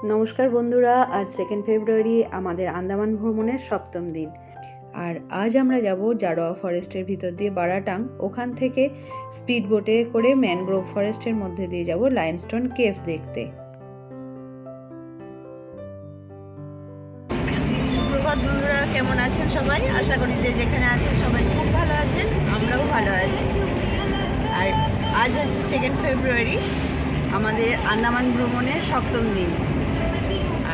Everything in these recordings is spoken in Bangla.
নমস্কার বন্ধুরা, আজ 2 ফেব্রুয়ারি আমাদের আন্দামান ভ্রমণের 7ম দিন। আর আজ আমরা যাব জারোয়া ফরেস্টের ভিতর দিয়ে বারাটাং, ওখান থেকে স্পিড বোটে করে ম্যানগ্রোভ ফরেস্টের মধ্যে দিয়ে যাব লাইমস্টোন কেভ দেখতে। সুপ্রভাত বন্ধুরা, কেমন আছেন সবাই? আশা করি যে যেখানে আছেন সবাই খুব ভালো আছেন, আমরাও ভালো আছি। আর আজ হচ্ছে 2 ফেব্রুয়ারি, আমাদের আন্দামান ভ্রমণের 7ম দিন।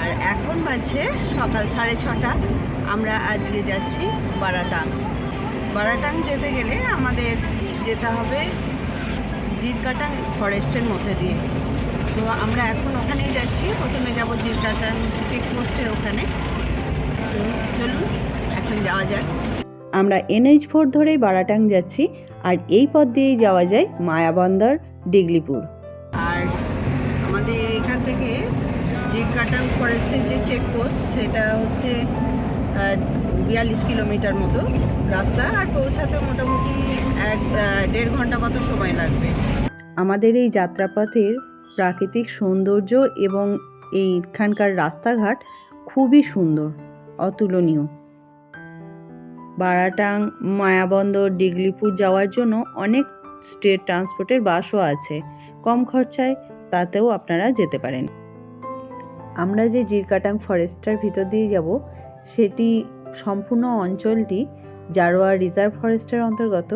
আর এখন বাজছে সকাল 6:30। আমরা আজকে যাচ্ছি বারাটাং। বারাটাং যেতে গেলে আমাদের যেতে হবে জিরকাটাং ফরেস্টের মধ্যে দিয়ে। তো আমরা এখন ওখানেই যাচ্ছি। প্রথমে যাব জিরকাটাং চেকপোস্টের ওখানে। তো চলুন এখন যাওয়া যাক। আমরা NH4 ধরেই বারাটাং যাচ্ছি, আর এই পথ দিয়েই যাওয়া যায় মায়াবন্দর, ডিগলিপুর। আর আমাদের এখান থেকে জিরকাটাং ফরেস্টের যে চেকপোস্ট, সেটা হচ্ছে 42 কিলোমিটার মতো রাস্তা, আর পৌঁছাতে মোটামুটি 1.5 ঘন্টা মতো সময় লাগবে। আমাদের এই যাত্রাপথের প্রাকৃতিক সৌন্দর্য এবং এইখানকার রাস্তাঘাট খুবই সুন্দর, অতুলনীয়। বারাটাং, মায়াবন্দর, ডিগলিপুর যাওয়ার জন্য অনেক স্টেট ট্রান্সপোর্টের বাসও আছে, কম খরচায় তাতেও আপনারা যেতে পারেন। আমরা যে জিরকাটাং ফরেস্টটার ভিতর দিয়ে যাব, সেটি সম্পূর্ণ অঞ্চলটি জারোয়া রিজার্ভ ফরেস্টের অন্তর্গত।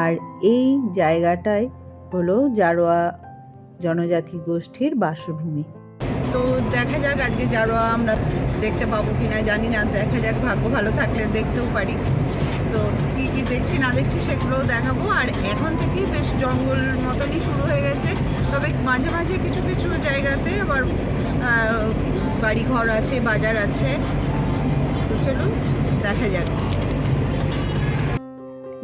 আর এই জায়গাটায় হলো জারোয়া জনজাতি গোষ্ঠীর বাসভূমি। তো দেখা যাক আজকে জারোয়া আমরা দেখতে পাবো কিনা জানি না, দেখা যাক, ভাগ্য ভালো থাকলে দেখতেও পারি। তো কী কী দেখছি না দেখছি সেগুলোও দেখাবো। আর এখন থেকেই বেশ জঙ্গল মতনই শুরু হয়ে গেছে, তবে মাঝে মাঝে কিছু কিছু জায়গাতে আবার বাড়িঘর আছে, বাজার আছে। তো চলুন দেখা যাক।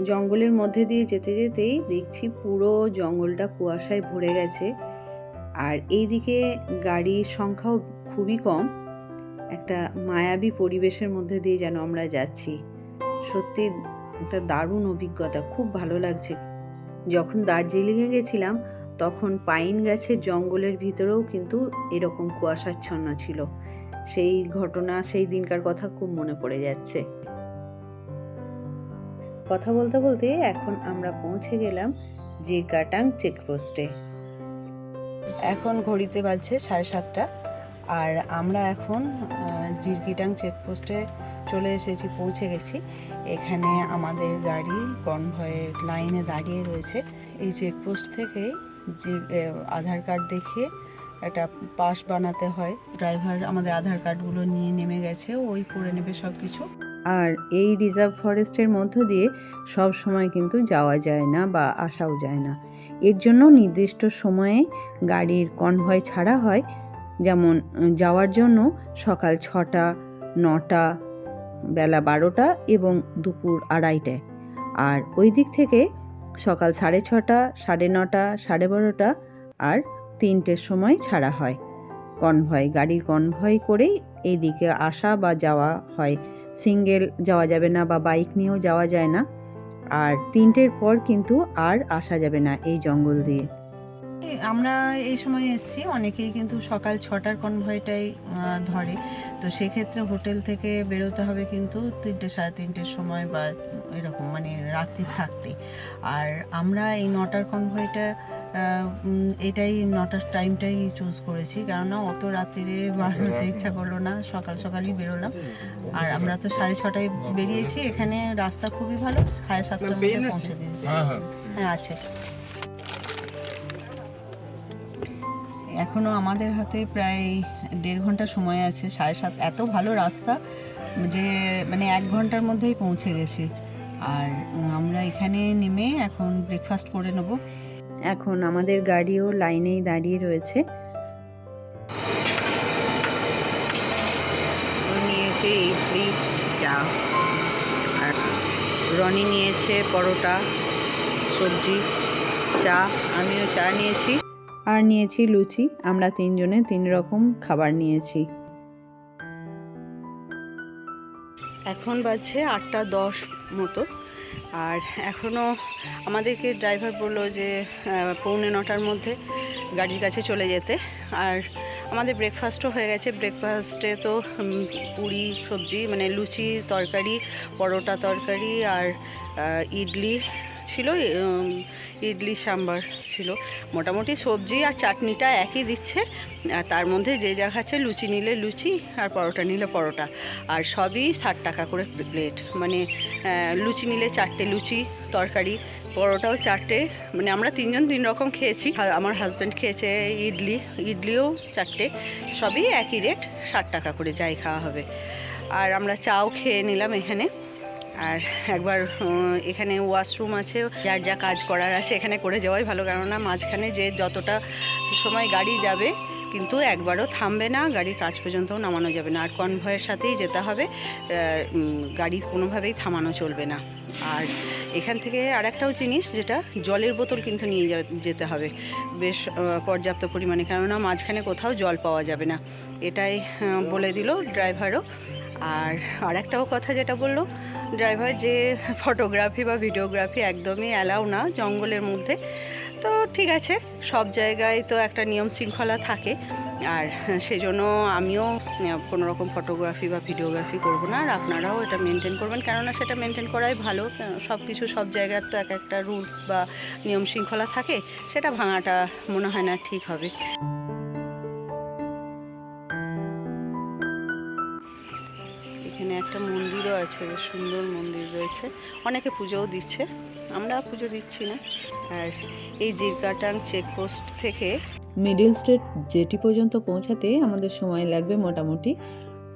জঙ্গলের মধ্যে দিয়ে যেতে যেতেই দেখছি পুরো জঙ্গলটা কুয়াশায় ভরে গেছে, আর এইদিকে গাড়ির সংখ্যাও খুবই কম। একটা মায়াবী পরিবেশের মধ্যে দিয়ে যেন আমরা যাচ্ছি। সত্যি একটা দারুণ অভিজ্ঞতা, খুব ভালো লাগছে। যখন দার্জিলিংয়ে গেছিলাম তখন পাইন গাছের জঙ্গলের ভিতরেও কিন্তু এরকম কুয়াশাচ্ছন্ন ছিল। সেই ঘটনা, সেই দিনকার কথা খুব মনে পড়ে যাচ্ছে। কথা বলতে বলতে এখন আমরা পৌঁছে গেলাম জিরকাটাং চেকপোস্টে। এখন ঘড়িতে বাজছে 7:30, আর আমরা এখন জিরকিটাং চেকপোস্টে চলে এসেছি, পৌঁছে গেছি। এখানে আমাদের গাড়ি কনভয়ের লাইনে দাঁড়িয়ে রয়েছে। এই চেকপোস্ট থেকে যে আধার কার্ড দেখিয়ে একটা পাস বানাতে হয়। ড্রাইভার আমাদের আধার কার্ডগুলো নিয়ে নেমে গেছে, ওই করে নেবে সব কিছু। আর এই রিজার্ভ ফরেস্টের মধ্য দিয়ে সব সময় কিন্তু যাওয়া যায় না বা আসাও যায় না। এর জন্য নির্দিষ্ট সময়ে গাড়ির কনভয় ছাড়া হয়। যেমন যাওয়ার জন্য সকাল 6টা, 9টা, বেলা 12টা এবং দুপুর 2:30টায়। আর ওই দিক থেকে সকাল 6:30, 9:30, 12:30 আর 3টের সময় ছাড়া হয় কনভয়। গাড়ির কনভয় করেই এইদিকে আসা বা যাওয়া হয়। সিঙ্গেল যাওয়া যাবে না বা বাইক নিয়েও যাওয়া যায় না। আর 3টের পর কিন্তু আর আসা যাবে না এই জঙ্গল দিয়ে। আমরা এই সময় এসেছি, অনেকেই কিন্তু সকাল 6টার কনভয়টাই ধরে। তো সেক্ষেত্রে হোটেল থেকে বেরোতে হবে কিন্তু 3টে, 3:30টের সময় বা এরকম, মানে রাত্রি থাকতে। আর আমরা এই 9টার কনভয়টা, এটাই 9টার টাইমটাই চুজ করেছি, কেননা অত রাত্রিরে বাড়াতে ইচ্ছা করলো না, সকাল সকালই বেরোলাম। আর আমরা তো 6:30টায় বেরিয়েছি। এখানে রাস্তা খুবই ভালো, 7:30টার মধ্যে পৌঁছে দিয়েছি। হ্যাঁ আছে। এখনও আমাদের হাতে প্রায় 1.5 ঘন্টা সময় আছে। 7:30, এত ভালো রাস্তা যে মানে 1 ঘন্টার মধ্যেই পৌঁছে গেছি। আর আমরা এখানে নেমে এখন ব্রেকফাস্ট করে নেব। এখন আমাদের গাড়িও লাইনেই দাঁড়িয়ে রয়েছে। নিয়েছে ইডলি, চা, আর রনি নিয়েছে পরোটা, সবজি, চা। আমিও চা নিয়েছি, আর নিয়েছি লুচি। আমরা 3 জনে 3 রকম খাবার নিয়েছি। এখন বাজছে 8:10 মতো, আর এখনও আমাদেরকে ড্রাইভার বললো যে 8:45টার মধ্যে গাড়ির কাছে চলে যেতে। আর আমাদের ব্রেকফাস্টও হয়ে গেছে। ব্রেকফাস্টে তো পুরি সবজি মানে লুচি তরকারি, পরোটা তরকারি আর ইডলি ছিল, ইডলি সাম্বার ছিল। মোটামুটি সবজি আর চাটনিটা একই দিচ্ছে, আর তার মধ্যে যে যা খাচ্ছে, লুচি নিলে লুচি আর পরোটা নিলে পরোটা, আর সবই 60 টাকা করে প্লেট। মানে লুচি নিলে 4টে লুচি, তরকারি, পরোটাও 4টে। মানে আমরা 3জন 3 রকম খেয়েছি। আমার হাজব্যান্ড খেয়েছে ইডলিও 4টে, সবই একই রেট 60 টাকা করে যাই খাওয়া হবে। আর আমরা চাও খেয়ে নিলাম এখানে। আর একবার এখানে ওয়াশরুম আছে, যার যা কাজ করার আছে এখানে করে যাওয়াই ভালো, কেননা মাঝখানে যে যতটা সময় গাড়ি যাবে কিন্তু একবারও থামবে না, গাড়ির কাজ পর্যন্তও নামানো যাবে না। আর কনভয়ের সাথেই যেতে হবে, গাড়ি কোনোভাবেই থামানো চলবে না। আর এখান থেকে আর একটাও জিনিস, যেটা জলের বোতল কিন্তু নিয়ে যেতে হবে বেশ পর্যাপ্ত পরিমাণে, কেননা মাঝখানে কোথাও জল পাওয়া যাবে না, এটাই বলে দিল ড্রাইভারও। আর একটাও কথা যেটা বললো ড্রাইভার, যে ফটোগ্রাফি বা ভিডিওগ্রাফি একদমই অ্যালাউ না জঙ্গলের মধ্যে। তো ঠিক আছে, সব জায়গায় তো একটা নিয়ম শৃঙ্খলা থাকে, আর সেই জন্য আমিও কোনো রকম ফটোগ্রাফি বা ভিডিওগ্রাফি করব না। আর আপনারাও এটা মেনটেন করবেন, কেননা সেটা মেনটেন করাই ভালো। সব কিছু সব জায়গার তো একটা রুলস বা নিয়ম শৃঙ্খলা থাকে, সেটা ভাঙাটা মনে হয় না ঠিক হবে। এখানে একটা মন্দিরও আছে, বেশ সুন্দর মন্দির রয়েছে, অনেকে পুজোও দিচ্ছে, আমরা পুজো দিচ্ছি না। আর এই জিরকাটাং চেকপোস্ট থেকে মিডল স্টেট জেটি পর্যন্ত পৌঁছাতে আমাদের সময় লাগবে মোটামুটি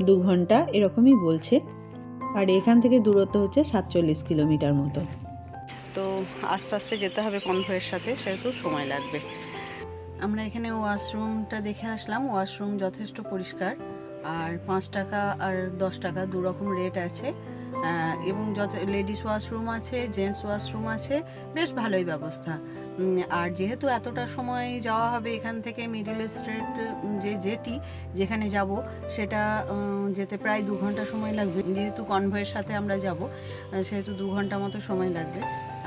2 ঘন্টা এরকমই বলছে। আর এখান থেকে দূরত্ব হচ্ছে 47 কিলোমিটার মতো। তো আস্তে আস্তে যেতে হবে কনভয়ের সাথে, সেহেতু সময় লাগবে। আমরা এখানে ওয়াশরুমটা দেখে আসলাম। ওয়াশরুম যথেষ্ট পরিষ্কার, আর 5 টাকা আর 10 টাকা 2 রকম রেট আছে। এবং যত লেডিস ওয়াশরুম আছে, জেন্টস ওয়াশরুম আছে, বেশ ভালোই ব্যবস্থা। আর যেহেতু এতটা সময় যাওয়া হবে এখান থেকে মিডল স্ট্রিট যে জেটি যেখানে যাব, সেটা যেতে প্রায় 2 ঘন্টা সময় লাগবে। যেহেতু কনভয়ের সাথে আমরা যাব, সেহেতু 2 ঘন্টা মতো সময় লাগবে।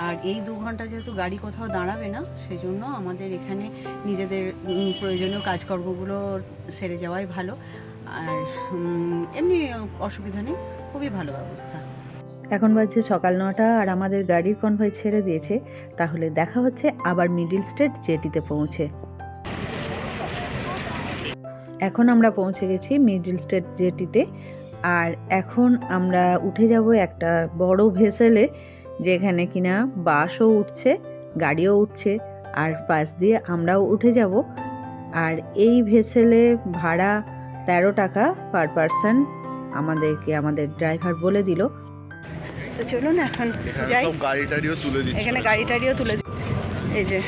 আর এই 2 ঘন্টা যেহেতু গাড়ি কোথাও দাঁড়াবে না, সেই জন্য আমাদের এখানে নিজেদের প্রয়োজনীয় কাজকর্মগুলো সেরে যাওয়াই ভালো। আর এমনি অসুবিধা নেই, খুবই ভালো ব্যবস্থা। এখন বাজছে সকাল 9টা, আর আমাদের গাড়ির কনভয় ছেড়ে দিয়েছে। তাহলে দেখা হচ্ছে আবার মিডল স্টেট জেটিতে পৌঁছে। এখন আমরা পৌঁছে গেছি মিডল স্টেট জেটিতে। আর এখন আমরা উঠে যাব একটা বড় ভেসেলে, যেখানে কিনা বাসও উঠছে, গাড়িও উঠছে, আর পাশ দিয়ে আমরাও উঠে যাব। আর এই ভেসেলে ভাড়া 13 টাকা পার পারসন আমাদেরকে আমাদের ড্রাইভার বলে দিল। তো চলুন এখন যাই। এখানে গাড়ি টাড়িও তুলে এই যে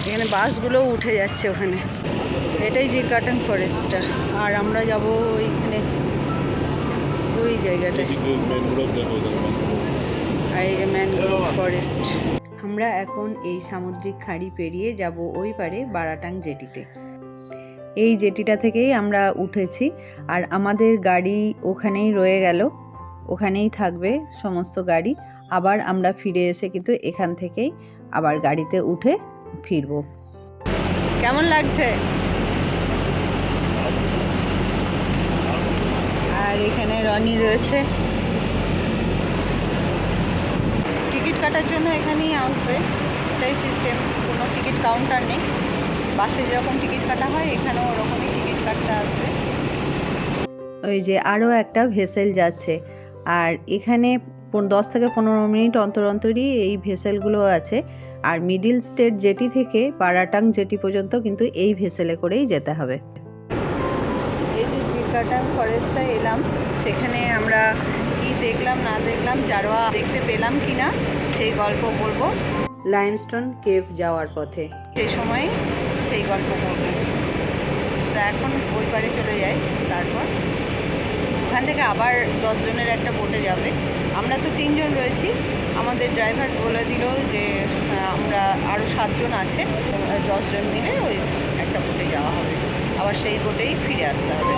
এখানে বাসগুলোও উঠে যাচ্ছে ওখানে। এটাই জিরকাটাং ফরেস্টটা, আর আমরা যাব ওইখানে ওই জায়গাটা, আর এই যে ম্যানগ্রোভ ফরেস্ট। আমরা এখন এই সামুদ্রিক খাঁড়ি পেরিয়ে যাব ওই পারে বারাটাং জেটিতে। এই জেটিটা থেকেই আমরা উঠেছি, আর আমাদের গাড়ি ওখানেই রয়ে গেল, ওখানেই থাকবে সমস্ত গাড়ি। আবার আমরা ফিরে এসে কিন্তু এখান থেকেই আবার গাড়িতে উঠে ফিরবো। কেমন লাগছে? আর এখানে রনি রয়েছে। টিকিট কাটার জন্য এখানেই আসবে, এটাই সিস্টেম, কোনো টিকিট কাউন্টার নেই। বাসে যেরকম টিকিট কাটা হয় এখানেও ওরকমই টিকিট কাটতে আসবে। ওই যে আরও একটা ভেসেল যাচ্ছে, আর এখানে 10 থেকে 15 মিনিট অন্তর অন্তরই এই ভেসেলগুলো আছে। আর মিডল স্টেট জেটি থেকে বারাটাং জেটি পর্যন্ত কিন্তু এই ভেসেলে করেই যেতে হবে। এই যে জিরকাটাং ফরেস্টটা এলাম, সেখানে আমরা কি দেখলাম না দেখলাম, জারোয়া দেখতে পেলাম কিনা সেই গল্প বলবো লাইমস্টোন কেভ যাওয়ার পথে, সেই সময় সেই গল্প বলবো। তো এখন ওই পারে চলে যাই, তারপর ওখান থেকে আবার 10 জনের একটা বোটে যাবে। আমরা তো 3 জন রয়েছি, আমাদের ড্রাইভার বলে দিল যে আমরা আরও 7 জন আছে, 10 জন মিলে ওই একটা বোটে যাওয়া হবে, আবার সেই বোটেই ফিরে আসতে হবে।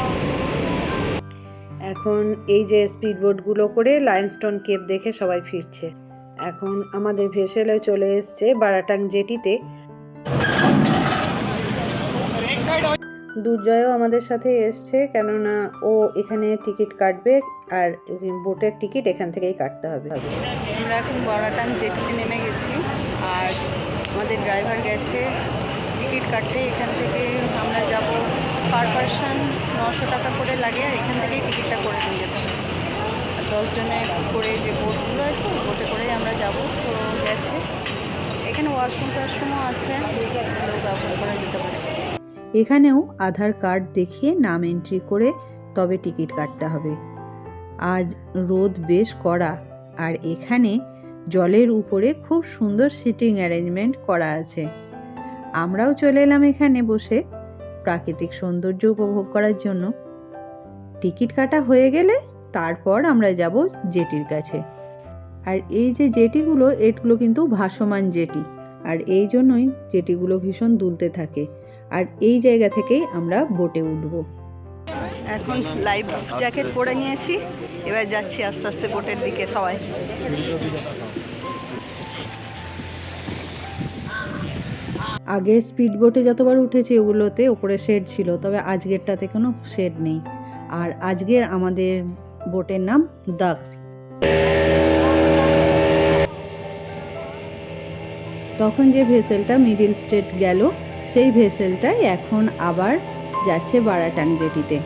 এখন এই যে স্পিড বোটগুলো করে লাইমস্টোন কেভ দেখে সবাই ফিরছে। এখন আমাদের ভেসেলে চলে এসছে বারাটাং জেটিতে। দুর্জয়ও আমাদের সাথে এসছে, কেননা ও এখানে টিকিট কাটবে আর বোটের টিকিট এখান থেকেই কাটতে হবে। আমরা এখন বড়াটাং জেটিতে নেমে গেছি আর আমাদের ড্রাইভার গেছে টিকিট কাটতে। এখান থেকে আমরা যাব, পার পারসন 900 টাকা করে লাগে আর এখান থেকেই টিকিটটা করে নিয়ে যেতে হবে। 10 জনের করে যে বোটগুলো আছে ওই বোটে করেই আমরা যাব। তো গেছে, এখানে ওয়াশরুমও আছে, ব্যবহার করা যেতে পারে। এখানেও আধার কার্ড দেখিয়ে নাম এন্ট্রি করে তবে টিকিট কাটতে হবে। আজ রোদ বেশ কড়া আর এখানে জলের উপরে খুব সুন্দর সিটিং অ্যারেঞ্জমেন্ট করা আছে। আমরাও চলে এলাম এখানে বসে প্রাকৃতিক সৌন্দর্য উপভোগ করার জন্য। টিকিট কাটা হয়ে গেলে তারপর আমরা যাব জেটির কাছে। আর এই যে জেটিগুলো, এগুলো কিন্তু ভাসমান জেটি, আর এই জন্যই জেটিগুলো ভীষণ দুলতে থাকে। আর এই জায়গা থেকেই আমরা বোটে উঠব। এখন লাইফ জ্যাকেট পরে নিয়েছি, এবার যাচ্ছি আস্তে আস্তে বোটের দিকে সবাই। আগের স্পিড বোটে যতবার উঠেছি ওগুলোতে ওপরে শেড ছিল, তবে আজকেরটাতে কোনো শেড নেই। আর আজকের আমাদের বোটের নাম ডাক্স। তখন যে ভেসেলটা মিডিল স্টেট গেল, সেই ভেসেলটাই এখন আবার যাচ্ছে বারাটাং জেটিতে।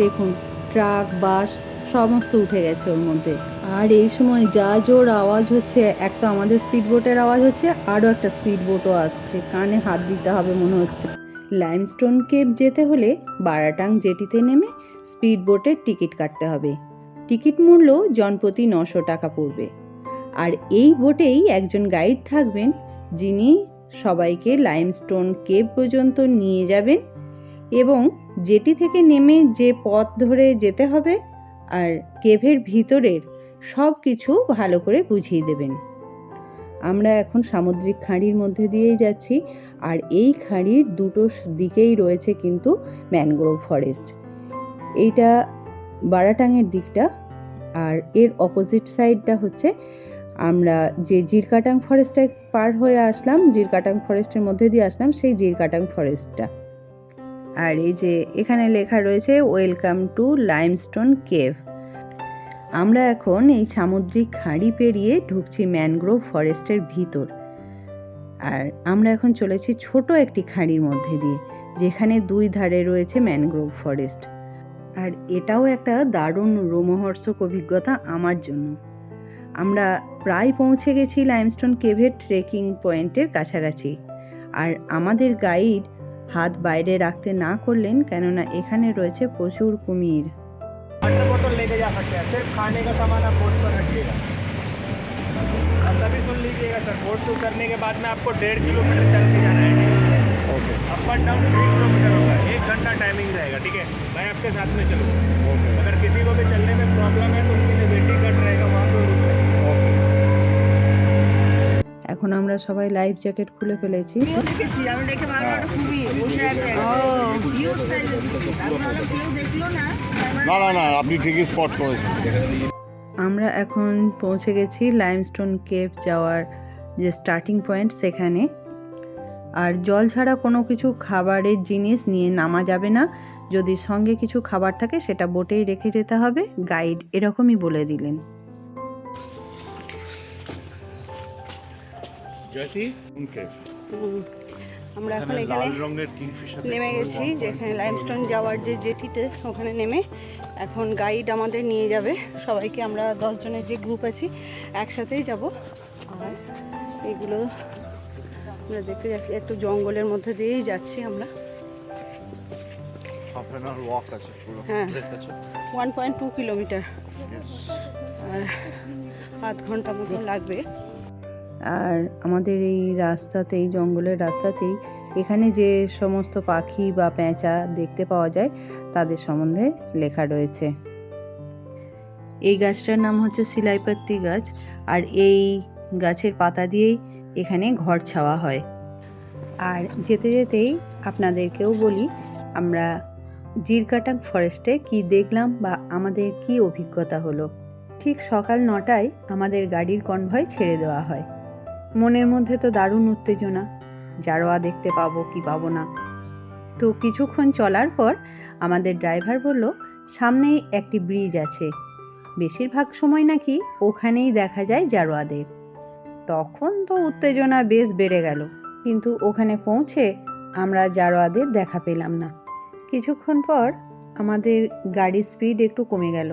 দেখুন ট্রাক বাস সমস্ত উঠে গেছে ওর মধ্যে। আর এই সময় যা জোর আওয়াজ হচ্ছে, একটা আমাদের স্পিড বোটের আওয়াজ হচ্ছে, আরও একটা স্পিড বোটও আসছে, কানে হাত দিতে হবে মনে হচ্ছে। লাইমস্টোন কেভ যেতে হলে বারাটাং জেটিতে নেমে স্পিড বোটের টিকিট কাটতে হবে। টিকিট মূল্য জনপ্রতি 900 টাকা পড়বে। আর এই বোটেই একজন গাইড থাকবেন, যিনি সবাইকে লাইমস্টোন কেভ পর্যন্ত নিয়ে যাবেন এবং জেটি থেকে নেমে যে পথ ধরে যেতে হবে আর কেভের ভিতরের সব কিছু ভালো করে বুঝিয়ে দেবেন। আমরা এখন সামুদ্রিক খাঁড়ির মধ্যে দিয়েই যাচ্ছি, আর এই খাঁড়ির দুটো দিকেই রয়েছে কিন্তু ম্যানগ্রোভ ফরেস্ট। এইটা বারাটাংয়ের দিকটা, আর এর অপোজিট সাইডটা হচ্ছে আমরা যে জিরকাটাং ফরেস্টে পার হয়ে আসলাম, জিরকাটাং ফরেস্টের মধ্যে দিয়ে আসলাম, সেই জিরকাটাং ফরেস্টটা। আর এই যে এখানে লেখা রয়েছে ওয়েলকাম টু লাইমস্টোন কেভ। আমরা এখন এই সামুদ্রিক খাঁড়ি পেরিয়ে ঢুকছি ম্যানগ্রোভ ফরেস্টের ভিতর। আর আমরা এখন চলেছি ছোট একটি খাঁড়ির মধ্যে দিয়ে, যেখানে দুই ধারে রয়েছে ম্যানগ্রোভ ফরেস্ট। আর এটাও একটা দারুণ রোমহর্ষক অভিজ্ঞতা আমার জন্য। আমরা প্রায় পৌঁছে গেছি লাইমস্টোন কেভের ট্রেকিং পয়েন্টের কাছাকাছি। আর আমাদের গাইড হাত বাইরে রাখতে না করলেন, কেননা এখানে রয়েছে প্রচুর কুমির। वाटर बोतल लेके जा सकते हैं, सिर्फ खाने का सामान आप बोट पर रखिएगा। और तभी सुन लीजिएगा सर, बोट से उतरने के बाद में आपको 1.5 किलोमीटर चल के जाना है। Okay. Up and down 3 kilometre होगा, 1 घंटा टाइमिंग रहेगा, ठीक है। मैं आपके साथ में चलूँगा। ओके। अगर किसी को भी चलने में प्रॉब्लम है तो उनके लिए वेटिंग कट रहेगा वहाँ पे रुक सकते हैं। এখন আমরা সবাই লাইফ জ্যাকেট খুলে ফেলেছি। দেখেছি আমি, দেখে ভালো একটা খুবই বসে আছে। ভিউ কোথায় দেখলো না? না না না, আপনি ঠিকই স্পট করেছেন। আমরা এখন পৌঁছে গেছি লাইমস্টোন কেভ যাওয়ার যে স্টার্টিং পয়েন্ট সেখানে। আর জল ছাড়া কোনো কিছু খাবারের জিনিস নিয়ে নামা যাবে না। যদি সঙ্গে কিছু খাবার থাকে সেটা বোটেই রেখে যেতে হবে, গাইড এরকমই বলে দিলেন। আমরা এখন এখানে নেমে গেছি, যেখানে লাইমস্টোন যাওয়ার যে জেটিতে, ওখানে নেমে এখন গাইড আমাদের নিয়ে যাবে সবাইকে। আমরা 10 জনের যে গ্রুপ আছি একসাথেই যাব। আর এগুলো আমরা দেখতে যাচ্ছি, একটু জঙ্গলের মধ্যে দিয়েই যাচ্ছি আমরা। হ্যাঁ, 1.2 কিলোমিটার, আর আধ ঘন্টা মতো লাগবে। আর আমাদের এই রাস্তাতেই, জঙ্গলের রাস্তাতেই, এখানে যে সমস্ত পাখি বা পেঁচা দেখতে পাওয়া যায় তাদের সম্বন্ধে লেখা রয়েছে। এই গাছটার নাম হচ্ছে সিলাইপাত্তি গাছ, আর এই গাছের পাতা দিয়েই এখানে ঘর ছাওয়া হয়। আর যেতে যেতেই আপনাদেরকেও বলি আমরা জিরকাটাং ফরেস্টে কি দেখলাম বা আমাদের কি অভিজ্ঞতা হলো। ঠিক সকাল 9টায় আমাদের গাড়ির কনভয় ছেড়ে দেওয়া হয়। মনের মধ্যে তো দারুণ উত্তেজনা, জারোয়া দেখতে পাবো কি পাবো না। তো কিছুক্ষণ চলার পর আমাদের ড্রাইভার বলল সামনেই একটি ব্রিজ আছে, বেশিরভাগ সময় নাকি ওখানেই দেখা যায় জারোয়াদের। তখন তো উত্তেজনা বেশ বেড়ে গেল, কিন্তু ওখানে পৌঁছে আমরা জারোয়াদের দেখা পেলাম না। কিছুক্ষণ পর আমাদের গাড়ির স্পিড একটু কমে গেল,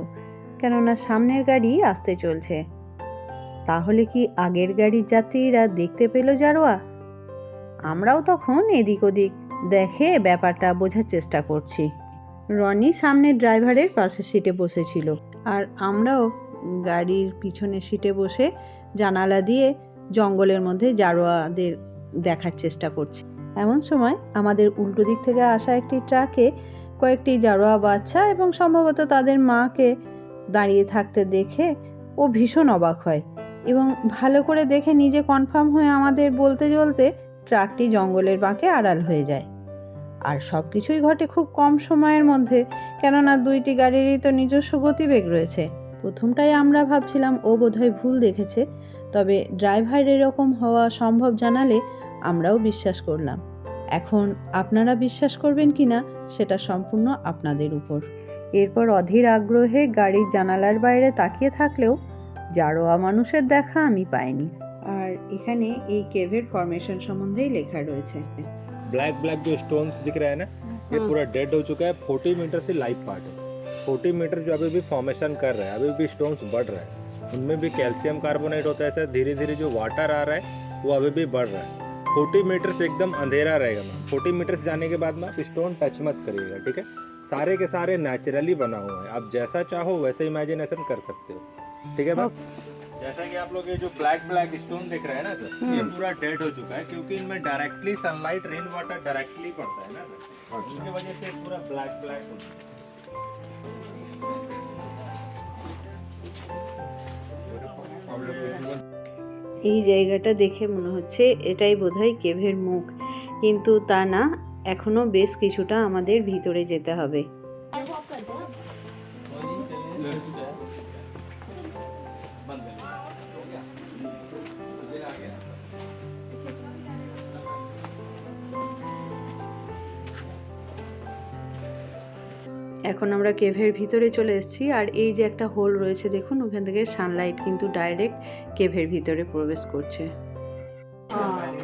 কেননা সামনের গাড়ি আসতে চলছে। তাহলে কি আগের গাড়ির যাত্রীরা দেখতে পেল জারোয়া? আমরাও তখন এদিক ওদিক দেখে ব্যাপারটা বোঝার চেষ্টা করছি। রনি সামনের ড্রাইভারের পাশের সিটে বসেছিল, আর আমরাও গাড়ির পিছনের সিটে বসে জানালা দিয়ে জঙ্গলের মধ্যে জারোয়াদের দেখার চেষ্টা করছি। এমন সময় আমাদের উল্টো দিক থেকে আসা একটি ট্রাকে কয়েকটি জারোয়া বাচ্চা এবং সম্ভবত তাদের মাকে দাঁড়িয়ে থাকতে দেখে ও ভীষণ অবাক হয় এবং ভালো করে দেখে নিজে কনফার্ম হয়ে আমাদের বলতে বলতে ট্রাকটি জঙ্গলের বাঁকে আড়াল হয়ে যায়। আর সব কিছুই ঘটে খুব কম সময়ের মধ্যে, কেননা দুইটি গাড়িরই তো নিজস্ব গতিবেগ রয়েছে। প্রথমটাই আমরা ভাবছিলাম ও বোধহয় ভুল দেখেছে, তবে ড্রাইভার এরকম হওয়া সম্ভব জানালে আমরাও বিশ্বাস করলাম। এখন আপনারা বিশ্বাস করবেন কিনা সেটা সম্পূর্ণ আপনাদের উপর। এরপর অধীর আগ্রহে গাড়ির জানালার বাইরে তাকিয়ে থাকলেও জারোয়া মানুষের দেখা আমি পাইনি। আর এখানে এই কেভের ফরমেশন সম্বন্ধেই লেখা রয়েছে। ब्लैक ब्लैक जो स्टोन्स दिख रहा है ना, ये पूरा डेड हो चुका है। 40 मीटर से लाइव पार्ट है। 40 मीटर जो अभी भी फॉर्मेशन कर रहा है, अभी भी स्टोन्स बढ़ रहा है। उनमें भी कैल्शियम कार्बोनेट होता है। ऐसा धीरे धीरे जो वाटर आ रहा है वो अभी भी बढ़ रहा है। 40 मीटर से एकदम अंधेरा रहेगा मैम। 40 मीटर से जाने के बाद में आप स्टोन टच मत करिएगा, ठीक है। सारे के सारे नेचुरली बना हुआ है, आप जैसा चाहो वैसे इमेजिनेशन कर सकते हो, ठीक है मैम। जैसा कि आप लोग ये जो ब्लैक ब्लैक स्टोन दिख रहे हैं ना सर, ये पूरा डेड हो चुका है, क्योंकि इनमें directly sunlight rain water directly पड़ता है ना सर, उसकी वजह से पूरा ब्लैक ब्लैक हो चुका है। এই জায়গাটা দেখে মনে হচ্ছে এটাই বোধহয় কেভের মুখ, কিন্তু তা না, এখনো বেশ কিছুটা আমাদের ভিতরে যেতে হবে। এখন আমরা কেভের ভিতরে চলে এসেছি, আর এই যে একটা হোল রয়েছে দেখুন, ওখান থেকে সানলাইট কিন্তু ডাইরেক্ট কেভের ভিতরে প্রবেশ করছে।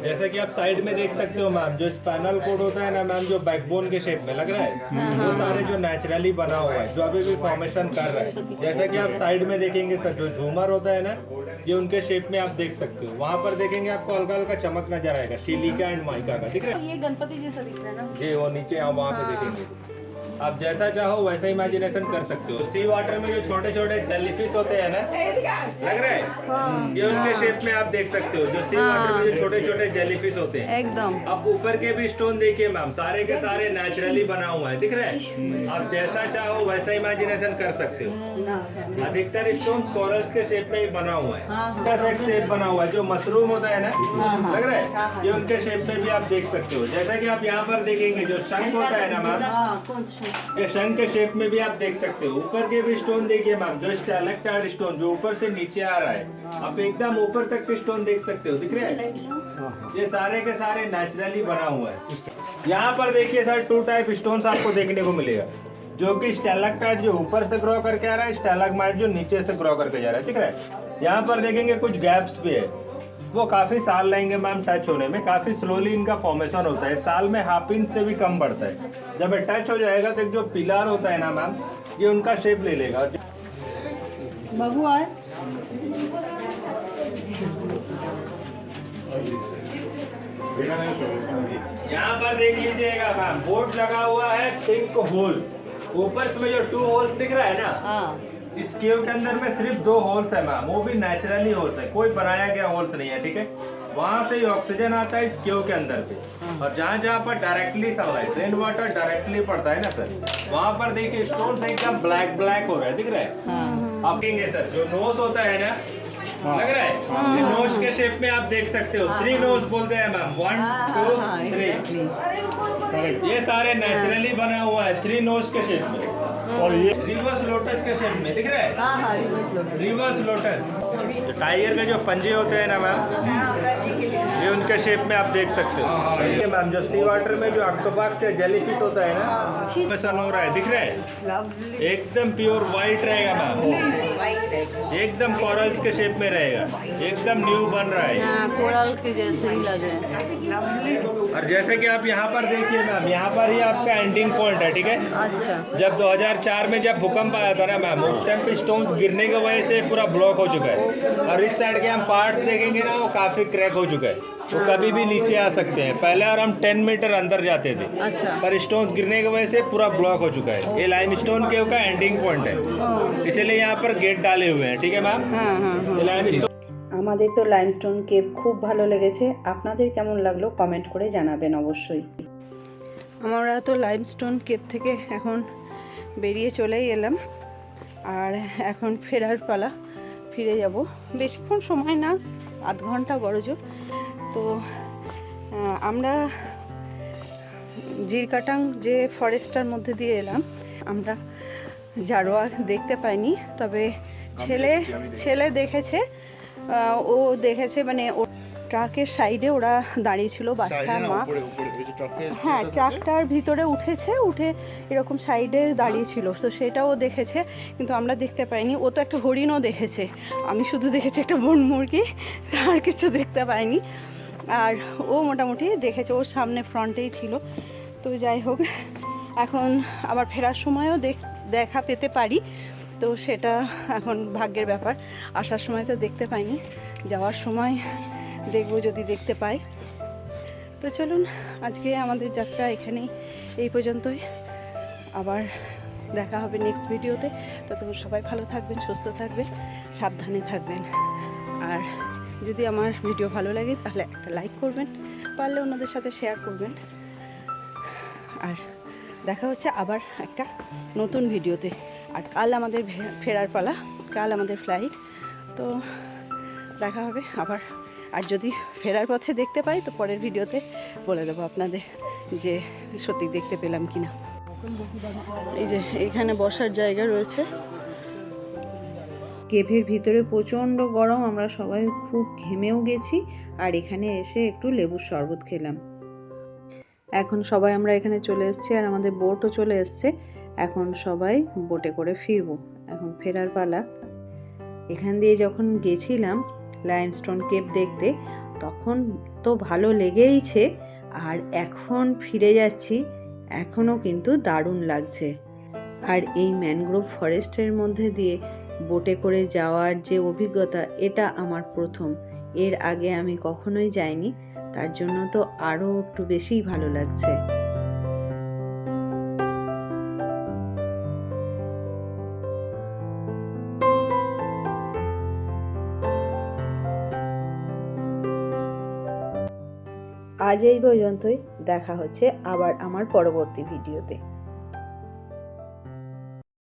जैसा कि आप साइड में देख सकते हो मैम, जो स्पाइनल कोड होता है ना मैम, जो बैकबोन के शेप में लग रहा है, वो सारे जो नेचुरली बना हुआ है, जो अभी भी फॉर्मेशन कर रहा है। जैसा कि आप साइड में देखेंगे सर, जो झूमर होता है ना, ये उनके शेप में आप देख सकते हो। वहाँ पर देखेंगे आपको हल्का हल्का चमक नजर आएगा, सिलिका एंड माइका का, दिख रहा है। ये गणपति जैसा दिख रहा है ना जी, वो नीचे आप वहाँ पे देखेंगे। आप जैसा चाहो वैसा इमेजिनेशन कर सकते हो। सी वाटर में जो छोटे छोटे जेलीफिश होते हैं ना, लग रहा है, ये उनके शेप में आप देख सकते हो। जो सी वाटर में जो छोटे छोटे जेलीफिश होते हैं, एकदम। आप ऊपर के भी स्टोन देखिए मैम, सारे के सारे नेचुरली बना हुआ है, दिख रहा है। आप जैसा चाहो वैसा इमेजिनेशन कर सकते हो। अधिकतर स्टोन कोरल्स के शेप में ही बना हुआ है। एक शेप बना हुआ है, जो मशरूम होता है ना, लग रहा है, ये उनके शेप में भी आप देख सकते हो। जैसा कि आप यहाँ पर देखेंगे जो शंख होता है ना मैम, ये शंख के शेप में भी आप देख सकते हो। ऊपर के भी स्टोन देखिए मैम, जो स्टैलेक्टाइट स्टोन जो ऊपर से नीचे आ रहा है, आप एकदम ऊपर तक के स्टोन देख सकते हो, दिख रहे हैं। ये सारे के सारे नेचुरली बना हुआ है। यहाँ पर देखिए सर, 2 टाइप स्टोन्स आपको देखने को मिलेगा, जो कि स्टैलेक्टाइट जो ऊपर से ग्रो करके आ रहा है, स्टैलेग्माइट जो नीचे से ग्रो करके जा रहा है, दिख रहा है। यहाँ पर देखेंगे कुछ गैप्स भी है, वो काफ़ी साल लगेंगे मैम टच होने में। काफ़ी स्लोली इनका फॉर्मेशन होता है, साल में ½ इंच से भी कम बढ़ता है। जब ये टच हो जाएगा तो एक जो पिलर होता है ना मैम, ये उनका शेप ले लेगा। बाबू आए यहाँ पर देख लीजिएगा मैम, बोर्ड लगा हुआ है सिंक होल। ऊपर में जो 2 होल्स दिख रहा है ना, इस केव के अंदर में सिर्फ 2 होल्स है मैम, वो भी नेचुरली होल्स है, कोई बनाया गया होल्स नहीं है, ठीक है। वहाँ से ही ऑक्सीजन आता है इस केव के अंदर पे, और जहाँ जहाँ पर directly sunlight rain water directly पड़ता है ना सर, वहाँ पर देखिए स्टोन एकदम ब्लैक ब्लैक हो रहा है, दिख रहा है। आप देखेंगे सर, जो नोज होता है ना, लग रहा है ये नोज के शेप में आप देख सकते हो 3 नोज बोलते हैं मैम 1 2 3 करेक्ट। ये सारे नेचुरली बना हुआ है 3 नोज के शेप में और ये रिवर्स लोटस के शेप में दिख रहा है हाँ हाँ रिवर्स लोटस टाइगर के जो पंजे होते हैं ना मैम ये उनके शेप में आप देख सकते हो ये मैम जो सी वाटर में जो ऑक्टोपस या जेलीफिश होता है ना सन हो रहा है दिख रहा है एकदम प्योर वाइट रहेगा मैम एकदम कॉरल्स के शेप में रहेगा एकदम न्यू बन रहा है हाँ कोरल के जैसे ही लग रहे हैं। और जैसे कि आप यहाँ पर देखिए मैम यहाँ पर ही आपका एंडिंग पॉइंट है ठीक है अच्छा जब 2004 में जब भूकंप आया था ना मैम उस टाइम पे स्टोन्स गिरने की वजह से पूरा ब्लॉक हो चुका है और इस साइड के हम पार्ट्स देखेंगे ना वो काफ़ी क्रैक हो चुका है वो कभी भी नीचे आ सकते हैं पहले और हम 10 मीटर अंदर जाते थे अच्छा पर स्टोन्स गिरने की वजह से पूरा ब्लॉक हो चुका है ये लाइमस्टोन केव का एंडिंग पॉइंट है इसीलिए यहाँ पर गेट डाले हुए हैं ठीक है मैम हाँ हाँ हाँ ये लाइमस्टोन আমাদের তো লাইমস্টোন কেভ খুব ভালো লেগেছে আপনাদের কেমন লাগলো কমেন্ট করে জানাবেন অবশ্যই আমরা তো লাইমস্টোন কেভ থেকে এখন বেরিয়ে চলেই এলাম আর এখন ফেরার পালা ফিরে যাব বেশিক্ষণ সময় না আধ ঘন্টা বড়জোর তো আমরা জিরকাটাং যে ফরেস্টটার মধ্যে দিয়ে এলাম আমরা জারোয়া দেখতে পাইনি তবে ছেলে দেখেছে ও দেখেছে মানে ও ট্রাকের সাইডে ওরা দাঁড়িয়ে ছিল বাচ্চা মা হ্যাঁ ট্রাকটার ভিতরে উঠে এরকম সাইডে দাঁড়িয়ে ছিল তো সেটাও দেখেছে কিন্তু আমরা দেখতে পাইনি ও তো একটা হরিণও দেখেছে আমি শুধু দেখেছি একটা বন মুরগি আর কিছু দেখতে পাইনি আর ও মোটামুটি দেখেছে ওর সামনে ফ্রন্টেই ছিল তো যাই হোক এখন আবার ফেরার সময়ও দেখা পেতে পারি তো সেটা এখন ভাগ্যের ব্যাপার আসার সময় তো দেখতে পাইনি যাওয়ার সময় দেখবো যদি দেখতে পাই তো চলুন আজকে আমাদের যাত্রা এখানেই এই পর্যন্তই আবার দেখা হবে নেক্সট ভিডিওতে ততক্ষণ সবাই ভালো থাকবেন সুস্থ থাকবেন সাবধানে থাকবেন আর যদি আমার ভিডিও ভালো লাগে তাহলে একটা লাইক করবেন পারলে অন্যদের সাথে শেয়ার করবেন আর দেখা হচ্ছে আবার একটা নতুন ভিডিওতে আর কাল আমাদের ফেরার পালা কাল আমাদের ফ্লাইট তো দেখা হবে আবার আর যদি ফেরার পথে দেখতে পাই তো পরের ভিডিওতে বলে দেবো আপনাদের যে সত্যি দেখতে পেলাম কি না এই যে এখানে বসার জায়গা রয়েছে কেভের ভিতরে প্রচণ্ড গরম আমরা সবাই খুব ঘেমেও গেছি আর এখানে এসে একটু লেবুর শরবত খেলাম এখন সবাই আমরা এখানে চলে এসেছি আর আমাদের বোটও চলে এসছে এখন সবাই বোটে করে ফিরবো এখন ফেরার পালা এখান দিয়ে যখন গেছিলাম লাইমস্টোন কেভ দেখতে তখন তো ভালো লেগেইছে আর এখন ফিরে যাচ্ছি এখনও কিন্তু দারুণ লাগছে আর এই ম্যানগ্রোভ ফরেস্টের মধ্যে দিয়ে বোটে করে যাওয়ার যে অভিজ্ঞতা এটা আমার প্রথম এর আগে আমি কখনোই যাইনি তার জন্য তো আরও একটু বেশিই ভালো লাগছে আজ এই পর্যন্তই দেখা হচ্ছে আবার আমার পরবর্তী ভিডিওতে